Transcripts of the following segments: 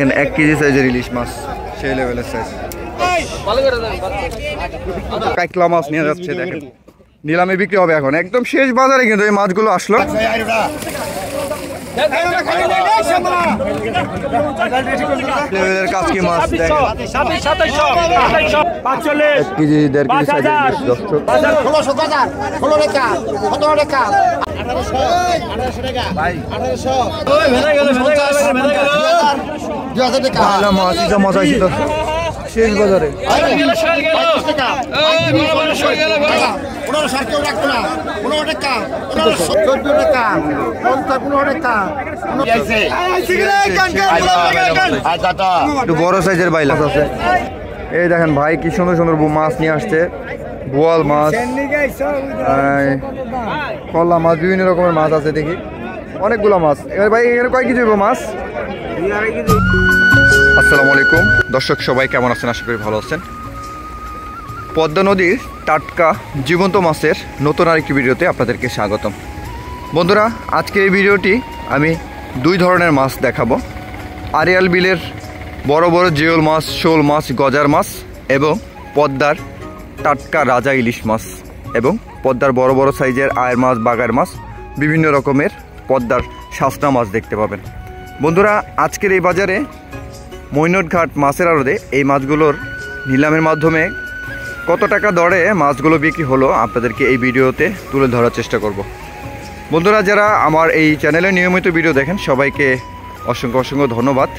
1 KG সাইজের ইলিশ মাছ, সেই লেভেলের সাইজ। কাইকলা মাছ নিয়ে যাচ্ছে, দেখেন নিলামে বিক্রি হবে এখন, একদম শেষ বাজারে কিন্তু এই মাছগুলো আসলো। কাচকি মাছ দেখেন 1 কেজি 1.5 কেজি সাইজের ইলিশ, দর্শক 1600 টাকা 16 টাকা 17 টাকা 1800 টাকা ভাই 1800 ওই ভেদা গেল মাছ ইসা মাছ আইছে তো শেষ বাজারে। 15 টাকা 15 রাখতো না 15 টাকা 14 টাকা 15 টাকা একটু বড় সাইজের বাইলা আছে। এই দেখেন ভাই কি সুন্দর সুন্দর মাছ নিয়ে আসছে, বোয়াল মাছ, কলা মাছ, বিভিন্ন রকমের মাছ আছে দেখি, অনেকগুলো মাছ। এবার ভাই এখানে কয় কেজি মাছ? আসসালামু আলাইকুম দর্শক, সবাই কেমন আছেন? আশা করি ভালো আছেন। পদ্মা নদীর টাটকা জীবন্ত মাছের নতুন আরেকটি ভিডিওতে আপনাদেরকে স্বাগতম। বন্ধুরা, আজকে এই ভিডিওটি আমি 2 ধরনের মাছ দেখাবো। আড়িয়াল বিলের বড় বড় জিওল মাছ, শোল মাছ, গজার মাছ এবং পদ্মার টাটকা রাজা ইলিশ মাছ এবং পদ্মার বড় বড় সাইজের আয়ের মাছ, বাগার মাছ, বিভিন্ন রকমের পদ্মার শাসনা মাছ দেখতে পাবেন। বন্ধুরা, আজকের এই বাজারে মৈনটঘাট মাছের আড়তে এই মাছগুলোর নিলামের মাধ্যমে কত টাকা দরে মাছগুলো বিক্রি হলো আপনাদেরকে এই ভিডিওতে তুলে ধরার চেষ্টা করব। বন্ধুরা, যারা আমার এই চ্যানেলে নিয়মিত ভিডিও দেখেন সবাইকে অসংখ্য অসংখ্য ধন্যবাদ।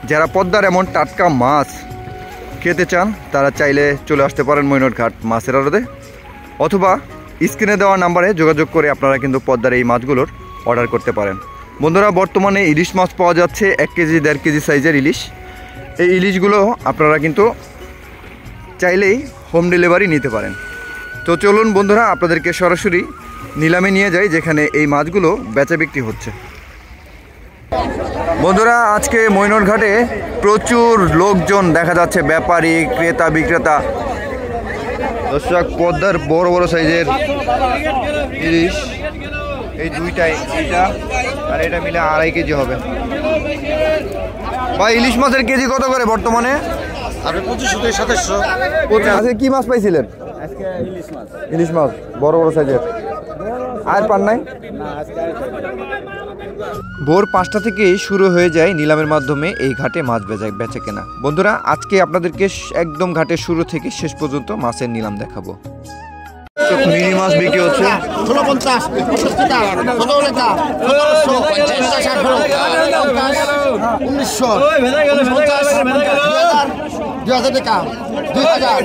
যারা পদ্মার এমন টাটকা মাছ খেতে চান তারা চাইলে চলে আসতে পারেন মৈনটঘাট মাছের আড়তে, অথবা স্ক্রিনে দেওয়া নাম্বারে যোগাযোগ করে আপনারা কিন্তু পদ্মার এই মাছগুলোর অর্ডার করতে পারেন। বন্ধুরা, বর্তমানে ইলিশ মাছ পাওয়া যাচ্ছে 1 কেজি 1.5 কেজি সাইজের ইলিশ। এই ইলিশগুলো আপনারা কিন্তু চাইলেই হোম ডেলিভারি নিতে পারেন। তো চলুন বন্ধুরা, আপনাদেরকে সরাসরি নিলামে নিয়ে যাই যেখানে এই মাছগুলো বেচা বিক্রি হচ্ছে। বন্ধুরা, আজকে মৈনটঘাটে প্রচুর লোকজন দেখা যাচ্ছে, ব্যাপারী, ক্রেতা, বিক্রেতা। দর্শক, পদ্মার বড় বড় সাইজের ইলিশ এই দুইটাই, এটা আর এটা মিলে 2.5 কেজি হবে। ভাই, ইলিশ মাছের কেজি কত করে বর্তমানে? আপনি 2500 থেকে 2700। আজকে কি মাছ পাইছিলেন? আজকে ইলিশ মাছ বড় বড় সাইজের। আর পান নাই? ভোর 5টা থেকেই শুরু হয়ে যায় নিলামের মাধ্যমে এই ঘাটে মাছ বেচা কেনা। বন্ধুরা, আজকে আপনাদেরকে একদম ঘাটের শুরু থেকে শেষ পর্যন্ত মাছের নিলাম দেখাবো। মিনি মাছ বিক্রি হচ্ছে 1650 টাকা 17 টাকা 1700 1900 2000 টাকা 2000 টাকা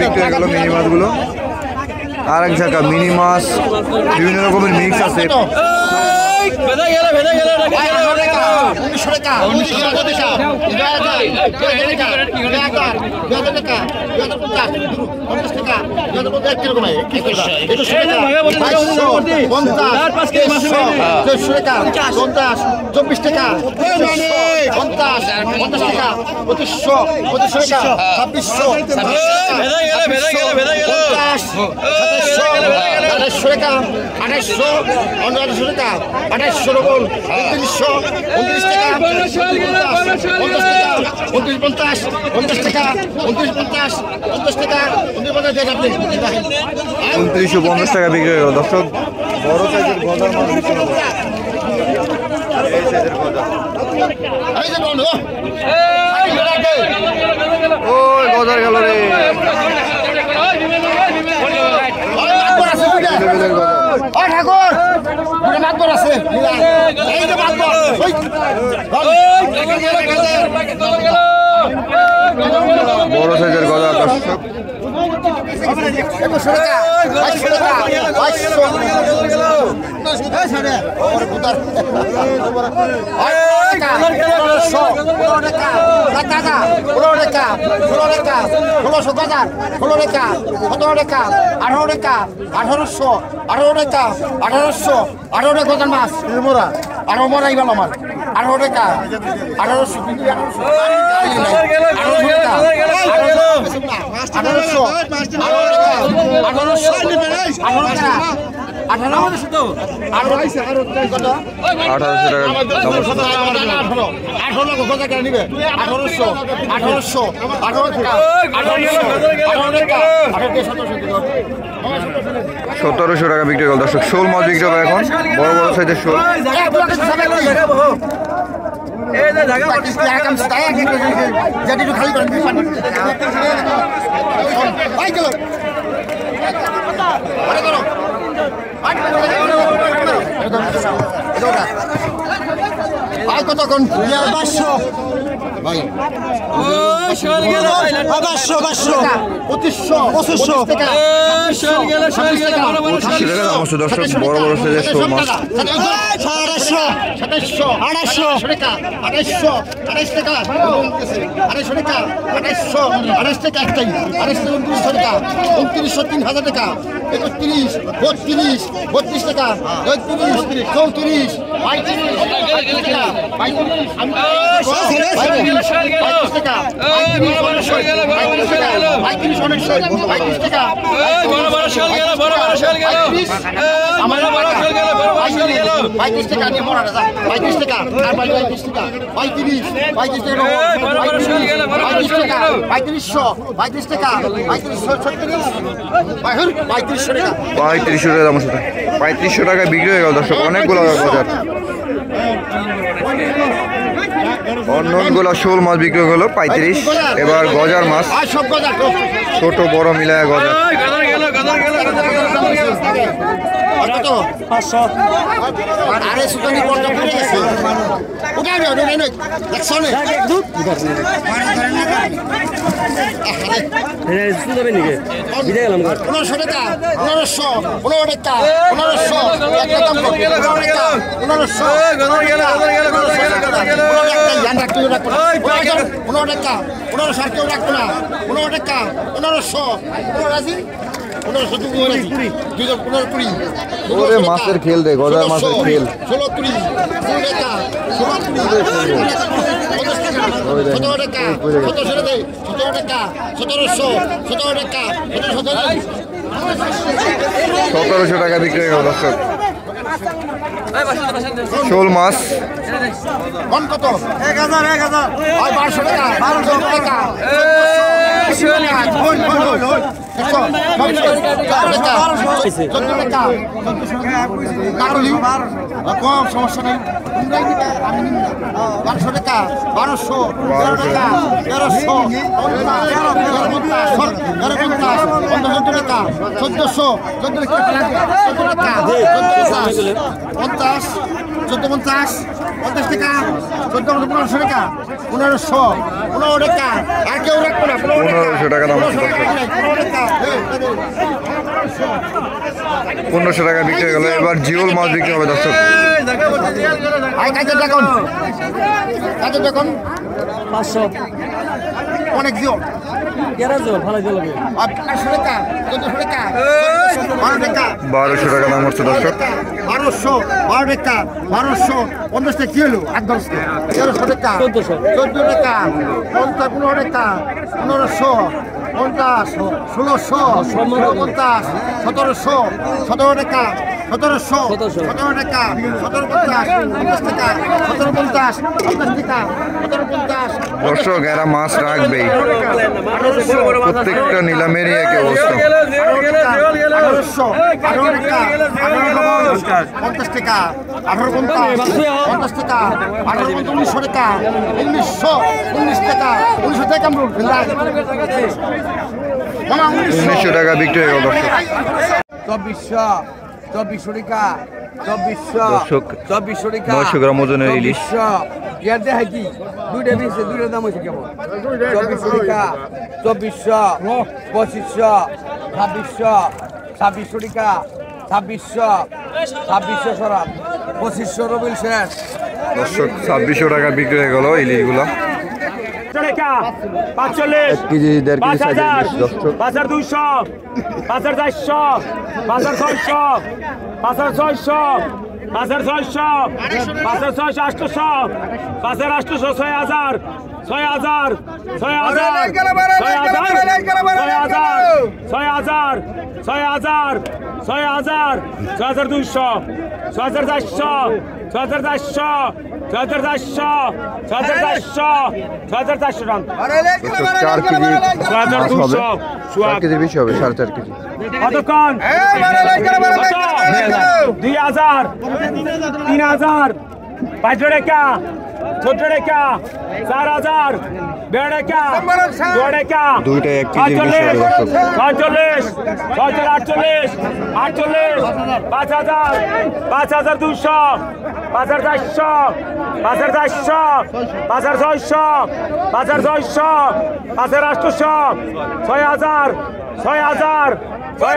বিক্রি হয়ে গেল মিনি মাছগুলো। আর এক জায়গা মিনি মাছ, বিভিন্ন রকমের মিক্স আছে। টাকা বিক্রি হয়ে গেল। দর্শক, বড় সাইজের গজার মাছ বিক্রি হলো। এই সাইজের গজা, ওই গজার গেল রে। বড় সাইজের গজা দর্শক, 1800 টাকা 1700 টাকা বিক্রি হল দর্শক। শোল মাছ বিক্রি হবে এখন, বড় বড় সাইজের শোল। কতক্ষণ 500 ভাই 2500 টাকা দর্শক, বড় বড় সাইজের শোল মাছ। 2700 টাকা 280 টাকা 28 টাকা একটাই 2900 টাকা 3000 টাকা 31 32 32 টাকা 33 34 35 টাকা 3500 টাকা বিক্রি হয়ে গেল দর্শক। অনেকগুলো বাজার, অন্যগুলো শোল মাছ বিক্রি হয়ে গেল 35। এবার গজার মাছ, ছোট বড় মিলায় গজার। 500 আরে সুতনি পড়তে পড়ে গেছে ওটা নয় নয় 100 নে দুধ আরে সুতবে নিকে বিদে গেলাম 1500 টাকা 1500 টাকা 1500 একটা দাম 1500 ধ্যান রাখতে রাখো 15 টাকা 15 সার কেউ রাখো না 15 টাকা 1500 রাজি 15 মাছের খেল রে, গজার মাছের খেল। 16 টাকা 1700 টাকা বিক্রি হয়ে গেল দর্শক। শোল মাছ কত 1000 1200 টাকা 1200 টাকা কম সমস্যা নেই 1200 টাকা 1200 টাকা 1300 টাকা 1400 টাকা 50 1450 টাকা 1500 টাকা 1500 টাকা আর কেউ রাখবো না 1500 টাকা দাম। 1500 টাকা বিক্রি হয়ে গেল। এবার জিওল মাছ বিক্রি হবে দর্শক। কাজের দেখুন 500 অনেক জিও ভালো জিও লাগে 1200 টাকা 1200 টাকা দাম হচ্ছে দর্শক। 1200 টাকা 1200 50 টাকা কি হলো 8-10 1300 টাকা 1400 টাকা 15 টাকা 1500 50 1600 50 1700 17 টাকা 1700 টাকা 1750 টাকা 1750 টাকা 1750 দর্শক, এরা মাছ রাখবেই, প্রত্যেকটা নিলামেরই এক অবস্থা। 50 টাকা 1850 টাকা 1900 টাকা 1900 টাকা 1900 টাকা 1900 টাকা বিক্রি হয়ে গেল দর্শক। 2400 টাকা 2400 দর্শক, 2400 টাকা 900 গ্রাম ওজনের ইলিশ। ইয়ার দেখে কি দুইটা দিয়েছে, দুইটার দাম হয়েছে কেমন 2400 টাকা 2400 2500 2600 2600 টাকা 2600 সরাব 2500 রবিল শেষ দর্শক, 2600 টাকা বিক্রি হয়ে গেল ইলিশগুলো। 1 কেজি 1.5 কেজি সাইজের ইলিশ দর্শক। 5200 5400 5600 5600 5600 5600 800 5800 6000 6000 কেজির বেশি হবে, 4.5 কেজি। কতক্ষণ 2000 3000 5 টাকা 14 টাকা 4000 12 টাকা 2 টাকা দুইটা 1 কেজির বেশি হবে দর্শক। 46 48 5000 5200 5400 5600 5600 5600 5800 6000 6000 6000 6200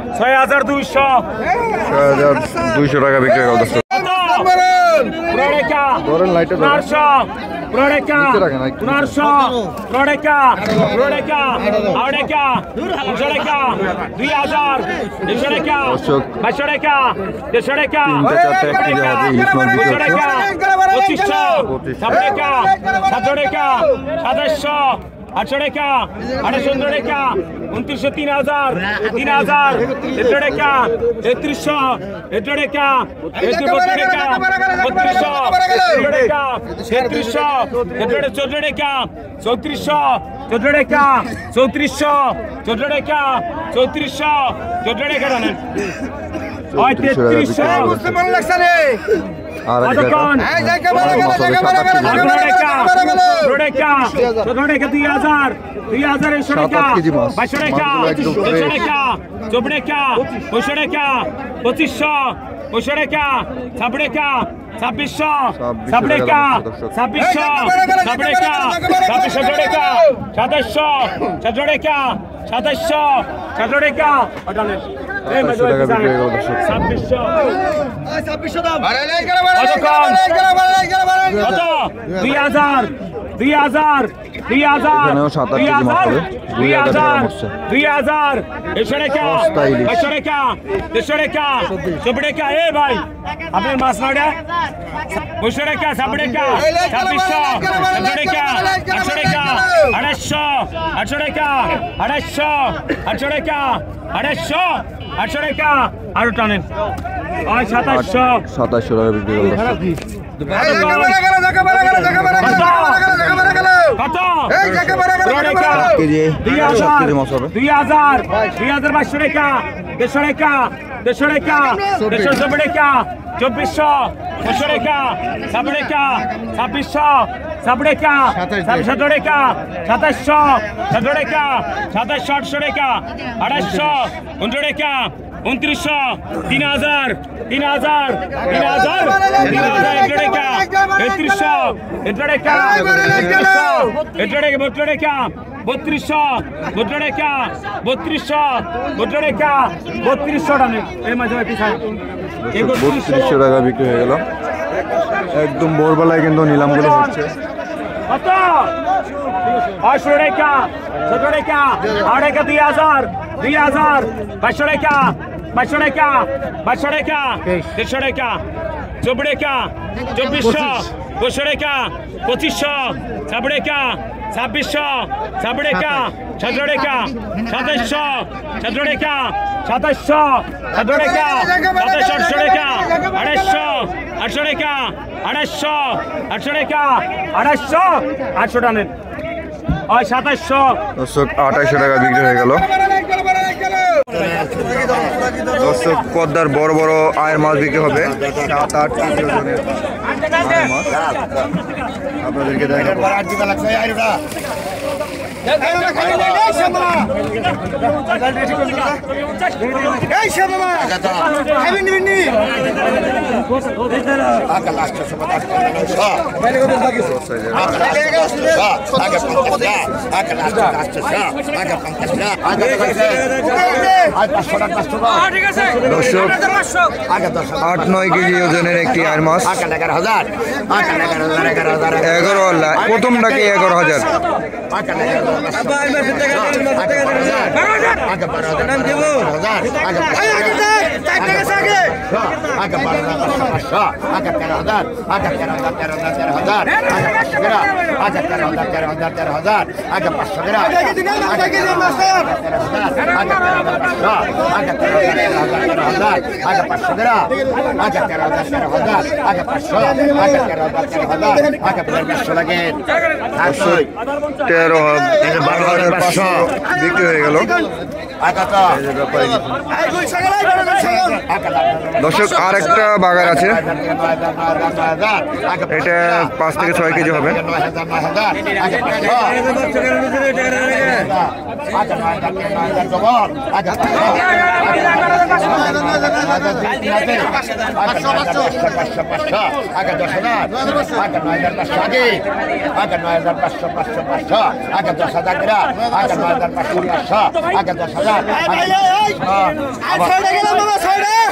6400 6200 টাকা বিক্রি হবে দর্শক। ধরেন লাইটে ধরেন। 800 টাকা 800 টাকা 2900 3000 3000 100 টাকা 3300 100 টাকা 3200 টাকা 3200 টাকা 3300 14 টাকা 3400 14 টাকা 3400 14 টাকা 3400 14 টাকা জানেন 3300 আর কতক্ষণ 2000 এ ভাই আপনার মাছ নয়টা 200 টাকা 7 টাকা 2600 7 টাকা 800 টাকা 800 টাকা 800 টাকা 800 টাকা আরো টানেন 2700 টাকা বিক্রি হবে কত কেজি 2000 মাছ হবে 2000 2200 টাকা 150 টাকা 150 টাকা 150 টাকা 2400 500 টাকা 7 টাকা 2600 7 টাকা 700 টাকা 2700 7 টাকা 2700 টাকা 2800 15 টাকা 2900 3000 3000 3000 3000 টাকা 3300 টাকা 3200 টাকা 3200 টাকা 3200 টাকা 3200 টাকা এই মাঝে পিছায় 3200 টাকা বিক্রি হয়ে গেল। একদম ভোরবেলায় কিন্তু নিলামগুলো হচ্ছে। কত 500 টাকা 17 টাকা 8 টাকা 2000 2000 500 টাকা 500 টাকা 500 টাকা 150 টাকা 24 টাকা 2400 500 টাকা 2500 7 টাকা 2600 7 টাকা 17 টাকা 2700 17 টাকা 2700 17 টাকা 2700 টাকা 800 800 টাকা 800 800 টাকা 800 800 টানেন 2700 দর্শক 2800 টাকা বিক্রি হয়ে গেল। দর্শক পদ্মার বড় বড় আয়ের মাছ বিক্রি হবে 7-8 কেজি ওজনের আয়ের মাছ আপনাদেরকে দেখাবো। দর্শক 8-9 কেজি ওজনের একটি আয়ের মাছ 11,000 প্রথমটাকে 11,000 বিক্রি হয়ে গেল। দর্শক আর একটা বাগার আছে, এটা 5 থেকে 6 কেজি হবে।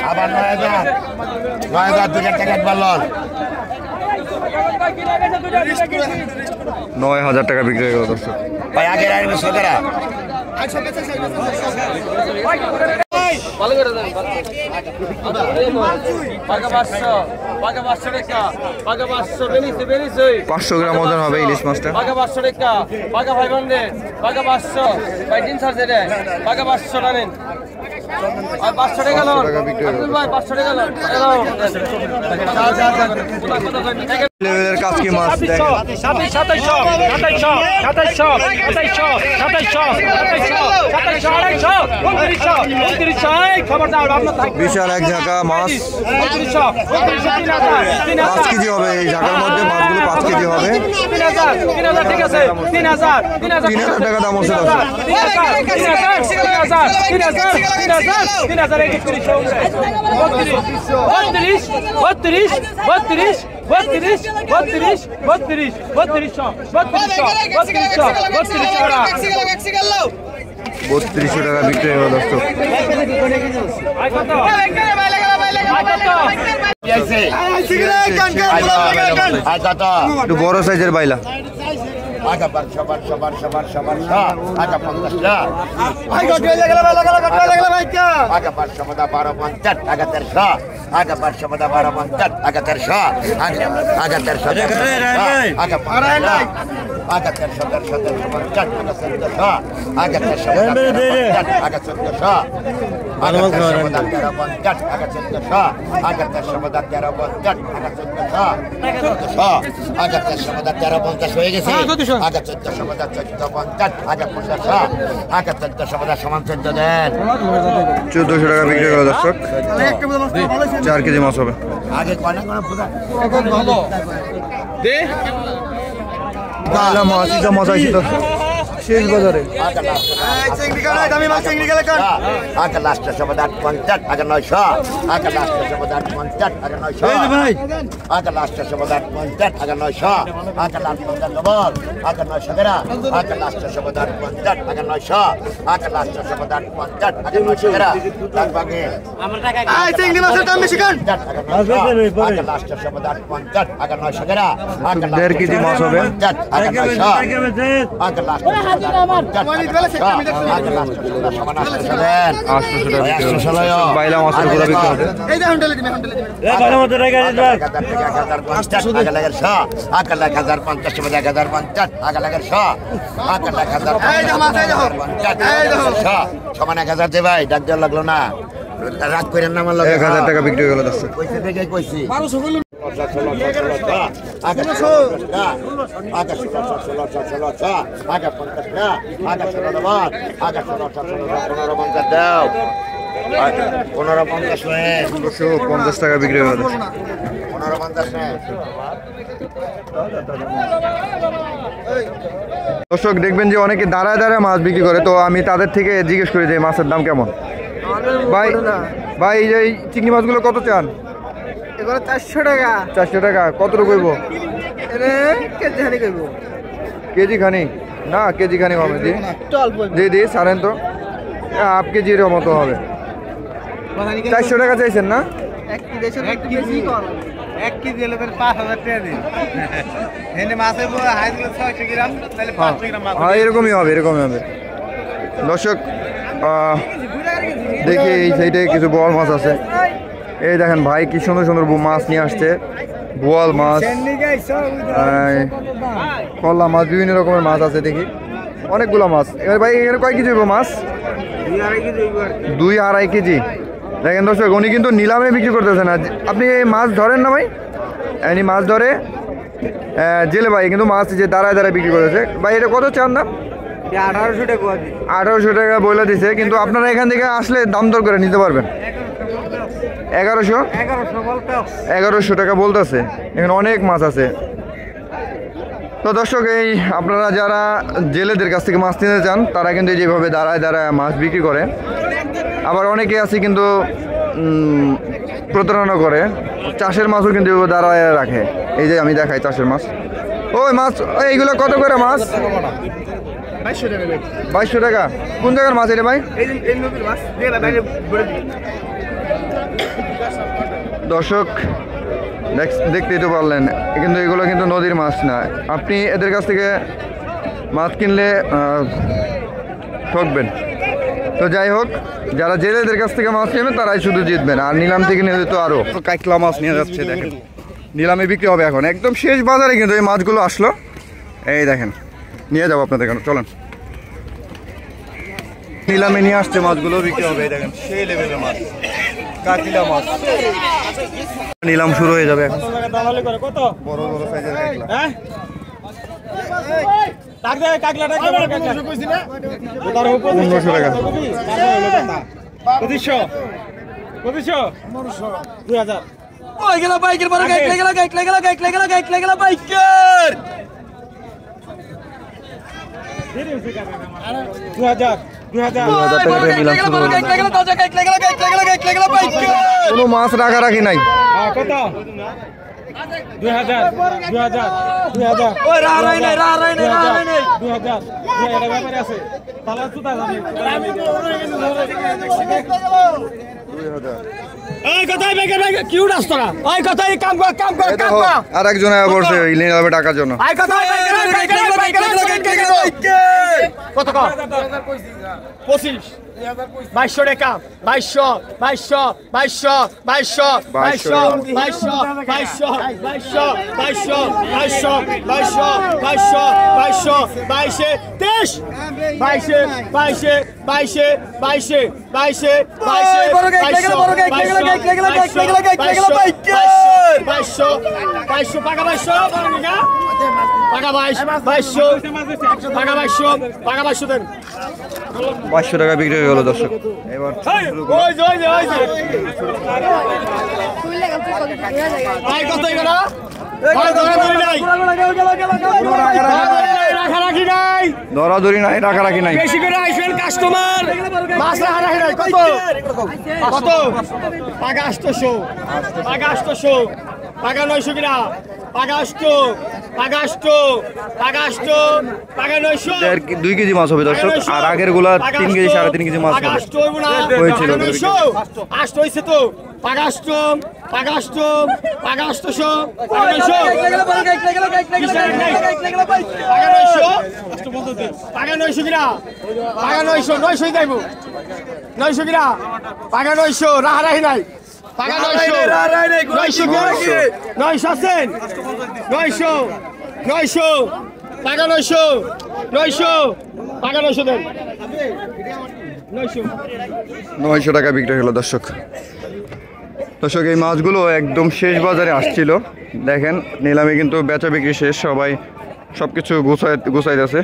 আবার 9,000 2 টাকা একবার লন 9,000 টাকা বিক্রি হয়ে গেল দর্শক। ভাই আগে রাখবে সরকারা পাঁচশো গ্রাম ওজন হবে ইলিশ মাছটা। লেভেলের কাজকি মাছ বিশাল এক ঝাঁকা মাছ। 5 কেজি হবে এই ঝাঁকার মধ্যে, মাছগুলো 5 কেজি হবে। 3,000 টাকা দাম হচ্ছে দর্শক। $3200 টাকা বিক্রি হলো দর্শক। একটু বড় সাইজের বাইলা। আগা 500 আগা 50 আগা 512 আগা 1300 আগা 512 আগা 1300 আগা 1300 আগা আগা 1350 আগা 1350 আগা 1400 আগা 1350 আগা 1400 আগা 1350 আগা 1350 হয়ে গেছে। আগা 1450 আগা 1500 আগা 1450 সমান 14 দেন। 1400 টাকা বিক্রি হলো দর্শক। 4 কেজি মাছ হবে। আগে কোন পূজা বাইলা মাছ ইসা মাছ আইছি দর্শক শেষ বাজারে। আগা লাস্ট 850 আগা 900 আগা লাস্ট 850 আগা 900 আগা লাস্ট 850 আগা 900 আগা লাস্ট 50 ডবল আগা 900 গ্রা আগা লাস্ট 850 আগা 900 আগা লাস্ট 850 আগা 900 গ্রা লাগবে আমার টাকা আই চিংড়ি মাছের দাম বেশি কান আগা লাস্ট 850 আগা 900 গ্রা আগা 1.5 কেজি মাছ হবে। আগা 900 আগা লাস্ট বাইলা মাছের গুঁড়া বিক্রি হবে। সমান 1000 দে ভাই, ডাক দেওয়া লাগলো না, রাগ করে না আমার 1000 টাকা বিক্রি হয়ে গেল দর্শক। কইছি দাও 1550 টাকা বিক্রি হয়ে গেল। 1550 দর্শক দেখবেন যে অনেকে দাঁড়ায় দাঁড়ায় মাছ বিক্রি করে, তো আমি তাদের থেকে জিজ্ঞেস করি যে মাছের দাম কেমন। ভাই ভাই এই যে চিংড়ি মাছগুলো কত চান? এগুলো 400 টাকা। 400 টাকা। কতটুকু কইব? কেজি খানি কইব। কেজি খানি না, কেজি খানি হবে দি দি সারেন তো হাফ কেজির মতো হবে। 400 টাকা চাইছেন না? 1 কেজি 1 কেজি হলে তার 5000 টাকা দিন এনে মাছে হাই দিলে 600 গ্রাম তাহলে 500 গ্রাম মাছ হ্যাঁ এরকমই হবে দর্শক দেখি এই সাইডে কিছু বোয়াল মাছ আছে। এই দেখেন ভাই কি সুন্দর সুন্দর মাছ নিয়ে আসছে, বোয়াল মাছ, কলা মাছ, বিভিন্ন রকমের মাছ আছে দেখি, অনেকগুলো মাছ। এবার ভাই এখানে কয় কেজি মাছ? 2-2.5 কেজি। দেখেন দর্শক উনি কিন্তু নিলামে বিক্রি করতেছে না। আপনি এই মাছ ধরেন না ভাই? এনি মাছ ধরে জেলে ভাই কিন্তু মাছ যে দাঁড়ায় দাঁড়ায় বিক্রি করেছে। ভাই এটা কত চান দাম? 1800 টাকা বলে দিছে, কিন্তু আপনারা এখান থেকে আসলে দাম দর করে নিতে পারবেন। 1100 টাকা বলতেছে। এখানে অনেক মাছ আছে। তো দর্শক এই আপনারা যারা জেলেদের কাছ থেকে মাছ নিতে চান তারা কিন্তু যেভাবে দাঁড়ায় দাঁড়ায় মাছ বিক্রি করে। আবার অনেকে আছে কিন্তু প্রতারণা করে, চাষের মাছও কিন্তু দাঁড়ায় রাখে। এই যে আমি দেখাই চাষের মাছ, ওই মাছ এইগুলো কত করে মাছ? 2200 টাকা। কোন জায়গার মাছ এটা ভাই? দর্শক দেখতেই তো পারলেন, কিন্তু এগুলো কিন্তু নদীর মাছ না। আপনি এদের কাছ থেকে মাছ কিনলে ঠকবেন। তো যাই হোক, যারা জেলেদের কাছ থেকে মাছ নেবেন তারাই শুধু জিতবেন, আর নিলাম থেকে নিলে তো আরও কাইকলা মাছ নিয়ে যাচ্ছে। দেখেন নিলামে বিক্রি হবে এখন, একদম শেষ বাজারে কিন্তু এই মাছগুলো আসলো। এই দেখেন নিয়ে যাবো আপনাদের কেন, চলেন। নিলামে নিয়ে আসছে মাছগুলো বিক্রি হবে। এই দেখেন সেই লেভেলের মাছ, কাকিলা মাছ। নিলাম শুরু হয়ে যাবে এখন। বড় বড় সাইজের কাকিলা 1500 টাকা। 2000 ওই গেল বাইকের বড় গাইক লাগলা বাইকের 2000 কোনো মাছ রাখারাখি নাই। কত? 2000 আছে। আর একজন বলছে টাকার জন্য। কত? 2200 টাকা। 500 টাকা বিক্রি হয়ে গেল দর্শক। এবার ধরাধরি নাই, রাখারাখি নাই। বেশি করে আইসেন কাস্টমার, মাছ রাখারাখি নাই। কত? পাকা 800, পাকা 800, পাকা 900 কিনা, পাকা 800, পাকা 800, পাকা 800, পাকা 900। 2 কেজি মাছ হবে দর্শক, আর আগের গুলা 3 কেজি 3.5 কেজি মাছ হবে হয়েছিল। 800 হয়েছে তো। পাকা 800, পাকা 800, পাকা 800, পাকা 900, পাকা 900 কিনা, পাকা 900 যাইব। 900 কিনা, পাকা 900 রাহারাহি নাই। পাকা 900 আছেন? 900 পাকা 900 পাকা 900 দেন। 900 টাকা বিক্রি হলো দর্শক। এই মাছগুলো একদম শেষ বাজারে আসছিল। দেখেন নিলামে কিন্তু বেচা বিক্রি শেষ, সবাই সবকিছু গুছাইতেছে।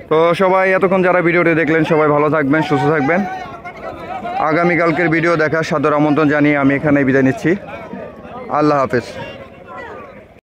তো সবাই এতক্ষণ যারা ভিডিওটি দেখলেন সবাই ভালো থাকবেন, সুস্থ থাকবেন। আগামীকালকের ভিডিও দেখার সাদর আমন্ত্রণ জানিয়ে আমি এখানে বিদায় নিচ্ছি। আল্লাহ হাফেজ।